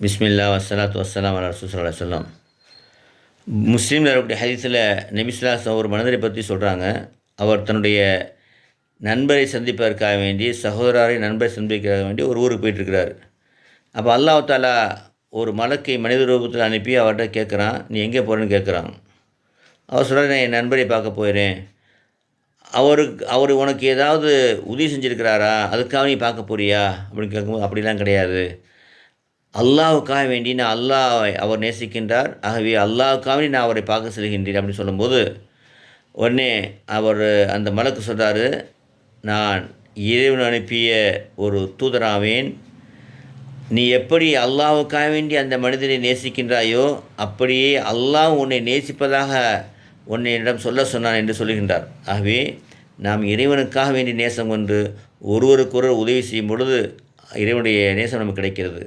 பிஸ்மில்லா வஸ்ஸலாத்து வஸ்ஸலாம் அலா ரசூல் ஸல்லல்லாஹு அலைஹி வஸல்லம். முஸ்லீமில் இருக்கக்கூடிய ஹதீஸில் நபி ஸல்லல்லாஹு அலைஹி வஸல்லம் ஒரு மனிதரை பற்றி சொல்கிறாங்க. அவர் தன்னுடைய நண்பரை சந்திப்பதற்காக வேண்டி, சகோதரரை நண்பரை சந்திப்பதற்காக வேண்டி ஒரு ஊருக்கு போயிட்டுருக்கிறார். அப்போ அல்லாஹ் தஆலா ஒரு மலக்கை மனித ரூபத்தில் அனுப்பி அவர்கிட்ட கேட்குறான், நீ எங்கே போகிறேன்னு கேட்குறான். அவர் சொல்கிறார், நான் என் நண்பரை பார்க்க போயிறேன். அவர் உனக்கு ஏதாவது உதவி செஞ்சுருக்கிறாரா, அதுக்காக நீ பார்க்க போறியா அப்படின்னு கேட்கும்போது, அப்படிலாம் கிடையாது. அல்லாஹ்வுக்காக வேண்டி நான் அல்லாஹ்வை அவர் நேசிக்கின்றார். ஆகவே அல்லாஹ்வுக்காக வேண்டி நான் அவரை பார்க்க செல்கின்றேன் அப்படின்னு சொல்லும்போது, உடனே அவர் அந்த மலக்கு சொல்கிறாரு, நான் இறைவன் அனுப்பிய ஒரு தூதராவேன். நீ எப்படி அல்லாஹ்வுக்காக வேண்டி அந்த மனிதனை நேசிக்கின்றாயோ, அப்படியே அல்லாஹ் உன்னை நேசிப்பதாக உன்னிடம் சொல்ல சொன்னான் என்று சொல்லுகின்றார். ஆகவே நாம் இறைவனுக்காக வேண்டி நேசம் கொண்டு ஒருவருக்கொருவர் உதவி செய்யும் பொழுது இறைவனுடைய நேசம் நமக்கு கிடைக்கிறது.